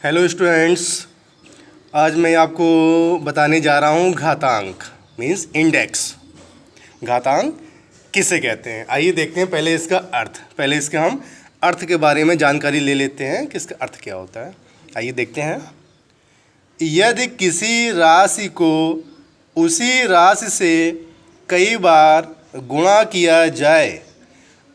Hello students. आज मैं आपको बताने जा रहा हूँ घातांक मीन्स इंडेक्स। घातांक किसे कहते हैं, आइए देखते हैं पहले इसका अर्थ। पहले इसके हम अर्थ के बारे में जानकारी ले लेते हैं कि इसका अर्थ क्या होता है। आइए देखते हैं। यदि किसी राशि को उसी राशि से कई बार गुणा किया जाए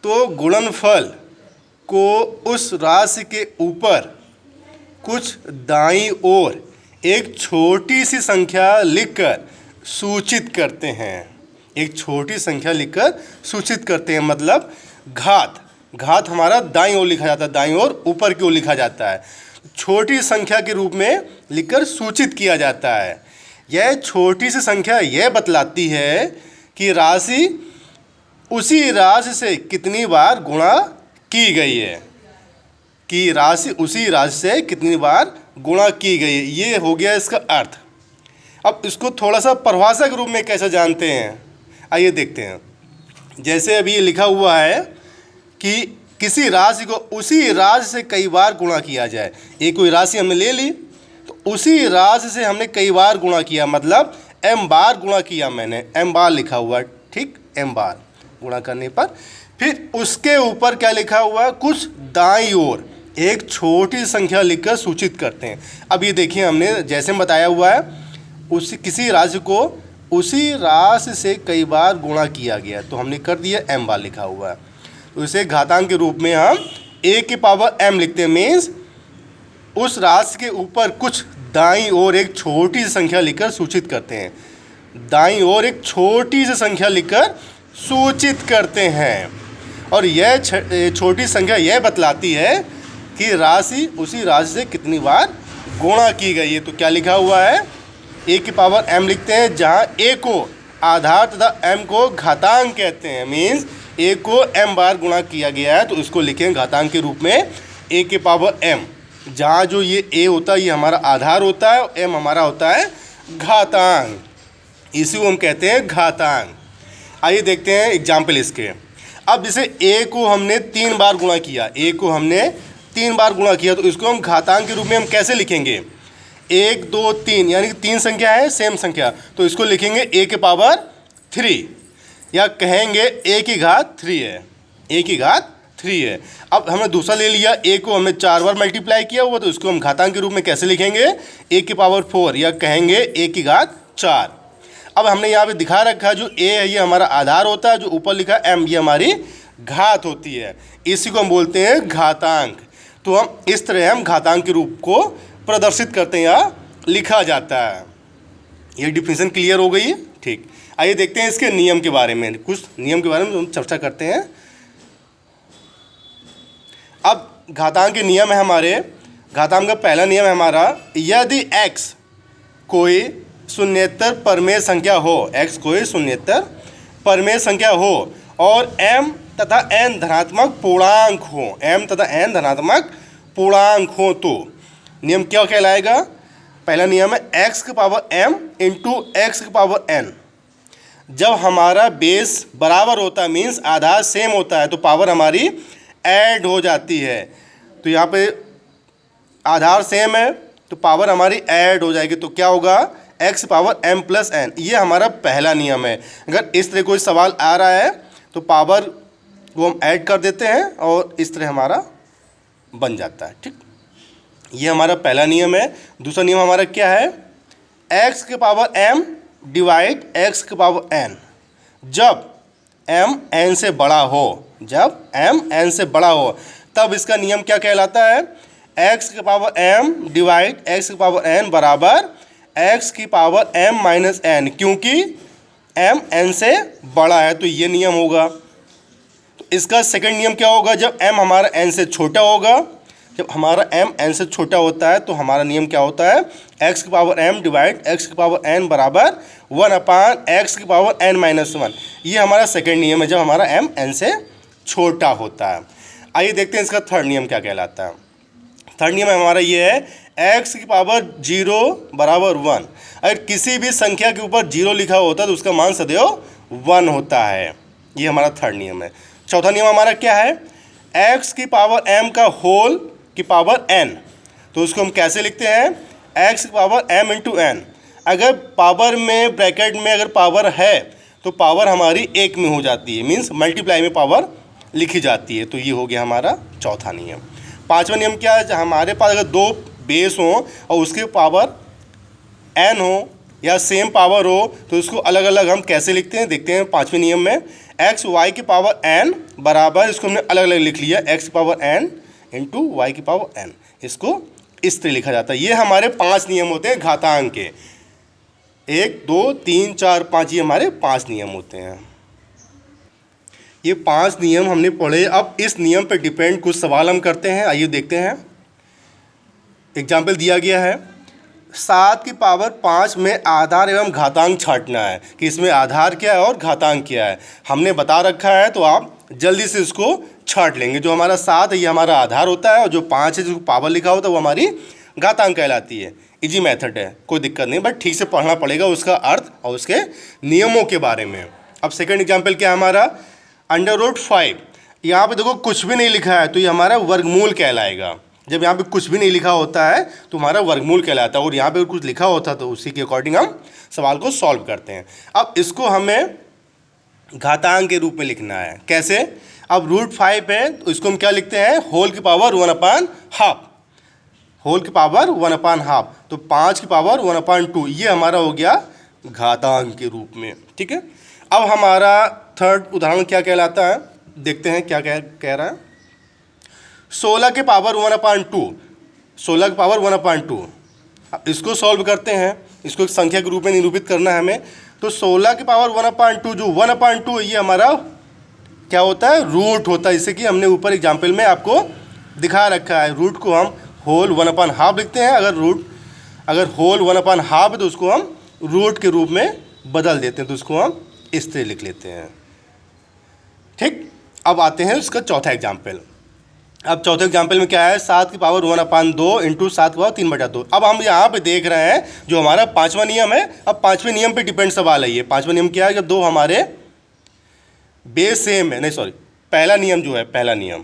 तो गुणनफल को उस राशि के ऊपर कुछ दाईं ओर एक छोटी सी संख्या लिखकर सूचित करते हैं। एक छोटी संख्या लिखकर सूचित करते हैं मतलब घात हमारा दाईं ओर लिखा जाता है, दाईं ओर ऊपर की ओर लिखा जाता है, छोटी संख्या के रूप में लिखकर सूचित किया जाता है। यह छोटी सी संख्या यह बतलाती है कि राशि उसी राशि से कितनी बार गुणा की गई है, कि राशि उसी राशि से कितनी बार गुणा की गई है। ये हो गया इसका अर्थ। अब इसको थोड़ा सा परिभाषा के रूप में कैसे जानते हैं, आइए देखते हैं। जैसे अभी ये लिखा हुआ है कि किसी राशि को उसी राशि से कई बार गुणा किया जाए। एक कोई राशि हमने ले ली तो उसी राशि से हमने कई बार गुणा किया, मतलब m बार गुणा किया, मैंने m बार लिखा हुआ है, ठीक, m बार गुणा करने पर फिर उसके ऊपर क्या लिखा हुआ है, कुछ दाईं ओर एक छोटी संख्या लिखकर सूचित करते हैं। अब ये देखिए, हमने जैसे बताया हुआ है उसी किसी राशि को उसी राशि से कई बार गुणा किया गया तो हमने कर दिया, m बार लिखा हुआ है। तो इसे घातांक के रूप में हम a की पावर m लिखते हैं। मीन्स उस राशि के ऊपर कुछ दाईं ओर एक छोटी सी संख्या लिखकर सूचित करते हैं। दाईं ओर एक छोटी सी संख्या लिखकर सूचित करते हैं और यह छोटी संख्या यह बतलाती है कि राशि उसी राशि से कितनी बार गुणा की गई है। तो क्या लिखा हुआ है, a की पावर m लिखते हैं, जहाँ a को आधार तथा m को घातांक कहते हैं। मीन्स a को m बार गुणा किया गया है तो इसको लिखें घातांक के रूप में a की पावर m, जहाँ जो ये a होता है ये हमारा आधार होता है और m हमारा होता है घातांक, इसी को हम कहते हैं घातांक। आइए देखते हैं एग्जाम्पल इसके। अब जैसे a को हमने 3 बार गुणा किया, a को हमने 3 बार गुणा किया तो इसको हम घातांक के रूप में हम कैसे लिखेंगे, 1 2 3, यानी कि 3 संख्या है सेम संख्या, तो इसको लिखेंगे a के पावर 3 या कहेंगे a की घात 3 है, a की घात 3 है। अब हमने दूसरा ले लिया, a को हमने 4 बार मल्टीप्लाई किया हुआ तो इसको हम घातांक के रूप में कैसे लिखेंगे, a की पावर 4 या कहेंगे a की घात 4। अब हमने यहाँ पे दिखा रखा है जो a है ये हमारा आधार होता है, जो ऊपर लिखा है m ये हमारी घात होती है, इसी को हम बोलते हैं घातांक। तो हम इस तरह हम घातांक के रूप को प्रदर्शित करते हैं या लिखा जाता है। ये डिफिनेशन क्लियर हो गई है, ठीक। आइए देखते हैं इसके नियम के बारे में, कुछ नियम के बारे में हम चर्चा करते हैं। अब घातांक के नियम है हमारे। घातांक का पहला नियम है हमारा, यदि x कोई शून्येतर परमेय संख्या हो, x कोई शून्येतर परमेय संख्या हो और m तथा n धनात्मक पूर्णांक हो, m तथा n धनात्मक पूर्णांक हो तो नियम क्या कहलाएगा। पहला नियम है x की पावर m इंटू एक्स की पावर n। जब हमारा बेस बराबर होता है मीन्स आधार सेम होता है तो पावर हमारी ऐड हो जाती है। तो यहाँ पे आधार सेम है तो पावर हमारी ऐड हो जाएगी, तो क्या होगा, x power m plus n। ये हमारा पहला नियम है। अगर इस तरह कोई सवाल आ रहा है तो पावर को हम ऐड कर देते हैं और इस तरह हमारा बन जाता है, ठीक। ये हमारा पहला नियम है। दूसरा नियम हमारा क्या है, x की पावर m डिवाइड x की पावर n। जब m n से बड़ा हो, जब m n से बड़ा हो तब इसका नियम क्या कहलाता है, x की पावर m डिवाइड x की पावर n बराबर x की पावर m माइनस n, क्योंकि m n से बड़ा है तो ये नियम होगा। तो इसका सेकंड नियम क्या होगा, जब m हमारा n से छोटा होगा, जब हमारा m n से छोटा होता है तो हमारा नियम क्या होता है, x की पावर m डिवाइड x की पावर n बराबर 1/x की पावर n माइनस 1। ये हमारा सेकंड नियम है जब हमारा m n से छोटा होता है। आइए देखते हैं इसका थर्ड नियम क्या कहलाता है। थर्ड नियम हमारा ये है, x की पावर 0 बराबर 1। अगर किसी भी संख्या के ऊपर 0 लिखा होता है तो उसका मान सदैव 1 होता है। ये हमारा थर्ड नियम है। चौथा नियम हमारा क्या है, x की पावर m का होल की पावर n तो उसको हम कैसे लिखते हैं, x की पावर m इंटू n। अगर पावर में ब्रैकेट में अगर पावर है तो पावर हमारी एक में हो जाती है, मीन्स मल्टीप्लाई में पावर लिखी जाती है। तो ये हो गया हमारा चौथा नियम। पांचवा नियम क्या है, हमारे पास अगर दो बेस हो और उसके पावर n हो या सेम पावर हो तो उसको अलग अलग हम कैसे लिखते हैं, देखते हैं पांचवें नियम में। x y की पावर n बराबर, इसको हमने अलग अलग लिख लिया, x की पावर n इंटू वाई की पावर n, इसको इस तरह लिखा जाता है। ये हमारे 5 नियम होते हैं घातांक के, 1 2 3 4 5, ये हमारे 5 नियम होते हैं। ये 5 नियम हमने पढ़े। अब इस नियम पर डिपेंड कुछ सवाल हम करते हैं, आइए देखते हैं। एग्जाम्पल दिया गया है, 7 की पावर 5 में आधार एवं घातांक छांटना है कि इसमें आधार क्या है और घातांक क्या है। हमने बता रखा है तो आप जल्दी से इसको छांट लेंगे। जो हमारा 7 है ये हमारा आधार होता है और जो 5 है जिसको पावर लिखा होता है वो हमारी घातांक कहलाती है। इजी मेथड है, कोई दिक्कत नहीं, बट ठीक से पढ़ना पड़ेगा उसका अर्थ और उसके नियमों के बारे में। अब सेकंड एग्जांपल क्या है हमारा, √5। यहाँ पे देखो कुछ भी नहीं लिखा है तो ये हमारा वर्गमूल कहलाएगा। जब यहाँ पे कुछ भी नहीं लिखा होता है तो हमारा वर्गमूल कहलाता है, और यहाँ पे कुछ लिखा होता है तो उसी के अकॉर्डिंग हम सवाल को सॉल्व करते हैं। अब इसको हमें घातांक के रूप में लिखना है, कैसे। अब √5 है तो इसको हम क्या लिखते हैं, होल की पावर 1/2, होल की पावर 1/2, तो 5 की पावर 1/2, ये हमारा हो गया घातांक के रूप में। ठीक है, अब हमारा थर्ड उदाहरण क्या कहलाता है, देखते हैं क्या कह रहा है। 16 के पावर 1/2, 16 की पावर 1/2। अब इसको सॉल्व करते हैं, इसको एक संख्या के रूप में निरूपित करना है हमें। तो 16 की पावर 1/2, जो 1/2 ये हमारा क्या होता है, रूट होता है। जैसे कि हमने ऊपर एग्जाम्पल में आपको दिखा रखा है, रूट को हम होल 1/2 लिखते हैं। अगर होल 1/2 है तो उसको हम रूट के रूप में बदल देते हैं, तो उसको हम इस तरह लिख लेते हैं। ठीक, अब आते हैं उसका चौथा एग्जाम्पल। अब चौथे एग्जाम्पल में क्या है, 7 की पावर 1/2 इंटू 7 की पावर 3/2। अब हम यहाँ पे देख रहे हैं जो हमारा पांचवा नियम है। अब पांचवें नियम पे डिपेंड सवाल है ये। पांचवा नियम क्या है, जब दो हमारे बेस सेम है, नहीं सॉरी, पहला नियम जो है, पहला नियम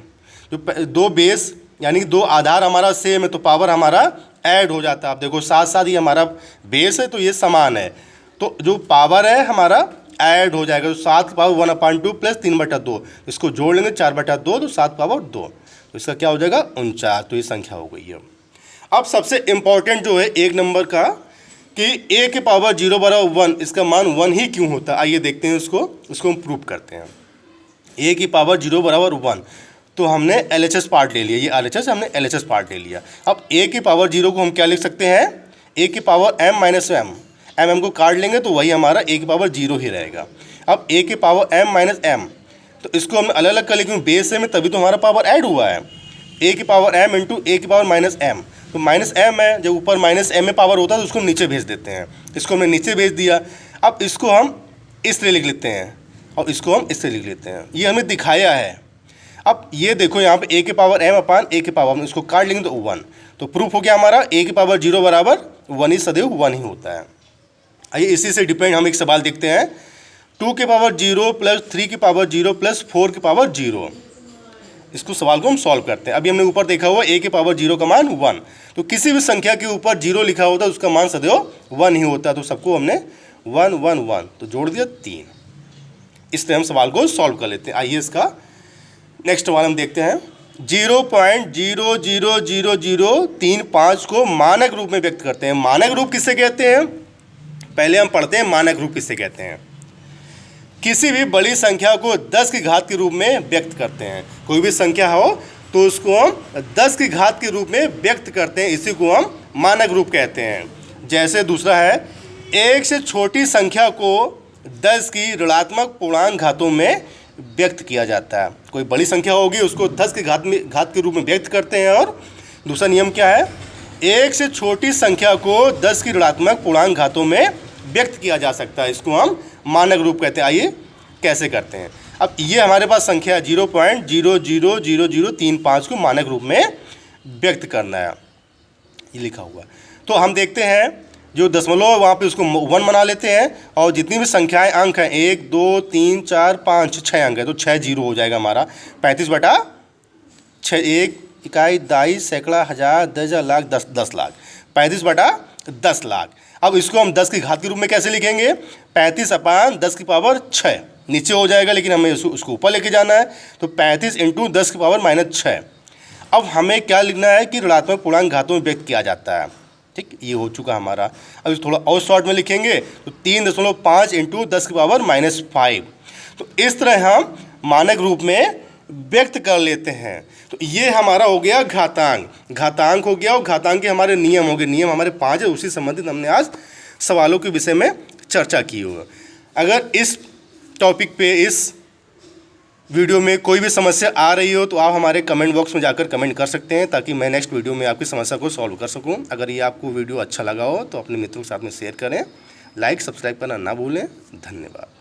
जो दो बेस यानी कि दो आधार हमारा सेम है तो पावर हमारा ऐड हो जाता है। आप देखो साथ साथ ये हमारा बेस है तो ये समान है, तो जो पावर है हमारा ऐड हो जाएगा। तो 7 की पावर 1/2 प्लस 3/2, इसको जोड़ लेंगे 4/2, तो 7 की पावर 2, तो इसका क्या हो जाएगा 49। तो ये संख्या हो गई है। अब सबसे इम्पॉर्टेंट जो है एक नंबर का कि a के पावर 0 बराबर 1, इसका मान 1 ही क्यों होता है, आइए देखते हैं इसको हम प्रूव करते हैं। a की पावर 0 बराबर 1, तो हमने LHS पार्ट ले लिया, ये RHS हमने LHS पार्ट ले लिया। अब a की पावर 0 को हम क्या लिख सकते हैं, a की power m minus m, m को काट लेंगे तो वही हमारा a की पावर 0 ही रहेगा। अब a की पावर m माइनस m, तो इसको हमने अलग अलग कर लिया क्योंकि बेस है में तभी तो हमारा पावर ऐड हुआ है। a की पावर m इंटू a की पावर माइनस m, तो माइनस m है, जब ऊपर माइनस m में पावर होता है तो उसको नीचे भेज देते हैं। इसको हमने नीचे भेज दिया। अब इसको हम इस तरह लिख लेते हैं और इसको हम इस तरह लिख लेते हैं, ये हमें दिखाया है। अब ये देखो यहाँ पे a की पावर m अपान a की पावर, इसको काट लेंगे तो 1, तो प्रूफ हो गया हमारा a की पावर 0 बराबर 1 ही सदैव 1 ही होता है। आइए इसी से डिपेंड हम एक सवाल देखते हैं, 2 की पावर 0 प्लस 3 की पावर 0 प्लस 4 की पावर 0। इसको सवाल को हम सॉल्व करते हैं। अभी हमने ऊपर देखा हुआ a की पावर 0 का मान 1, तो किसी भी संख्या के ऊपर 0 लिखा होता है उसका मान सदैव 1 ही होता है। तो सबको हमने 1 1 1 तो जोड़ दिया 3। इस तरह हम सवाल को सॉल्व कर लेते हैं। आइए इसका नेक्स्ट सवाल हम देखते हैं। 0.00035 को मानक रूप में व्यक्त करते हैं। मानक रूप किससे कहते हैं, पहले हम पढ़ते हैं मानक रूप किससे कहते हैं। किसी भी बड़ी संख्या को 10 की घात के रूप में व्यक्त करते हैं। कोई भी संख्या हो तो उसको हम 10 की घात के रूप में व्यक्त करते हैं, इसी को हम मानक रूप कहते हैं। जैसे दूसरा है, 1 से छोटी संख्या को 10 की ऋणात्मक पूर्णांक घातों में व्यक्त किया जाता है। कोई बड़ी संख्या होगी उसको 10 की घात के रूप में व्यक्त करते हैं। और दूसरा नियम क्या है, 1 से छोटी संख्या को 10 की ऋणात्मक पूर्णांक घातों में व्यक्त किया जा सकता है, इसको हम मानक रूप कहते हैं। आइए कैसे करते हैं। अब ये हमारे पास संख्या है 0.000035 को मानक रूप में व्यक्त करना है, ये लिखा हुआ है। तो हम देखते हैं जो दशमलव है वहाँ पे उसको 1 बना लेते हैं, और जितनी भी संख्याएं अंक हैं 1 2 3 4 5 6 अंक है तो 6 0 हो जाएगा हमारा। 35/6, 1 इकाई, दाई, सैकड़ा, हज़ार, दर्जन, लाख, 10 लाख। 35/10 लाख। अब इसको हम 10 की घात के रूप में कैसे लिखेंगे? 35/10⁻6 नीचे हो जाएगा, लेकिन हमें उसको ऊपर लेके जाना है, तो 35 × 10⁻⁻6। अब हमें क्या लिखना है कि ऋणात्मक पूर्णांक घातों में व्यक्त किया जाता है। ठीक, ये हो चुका हमारा। अब इस थोड़ा और शॉर्ट में लिखेंगे तो 3.5 × 10⁻⁻5। तो इस तरह हम मानक रूप में व्यक्त कर लेते हैं। तो ये हमारा हो गया घातांक। घातांक हो गया, और घातांक के हमारे नियम हो गए। नियम हमारे 5 है, उसी संबंधित हमने आज सवालों के विषय में चर्चा की हो। अगर इस टॉपिक पे, इस वीडियो में कोई भी समस्या आ रही हो तो आप हमारे कमेंट बॉक्स में जाकर कमेंट कर सकते हैं, ताकि मैं नेक्स्ट वीडियो में आपकी समस्या को सॉल्व कर सकूं। अगर ये आपको वीडियो अच्छा लगा हो तो अपने मित्रों के साथ में शेयर करें, लाइक सब्सक्राइब करना ना भूलें। धन्यवाद।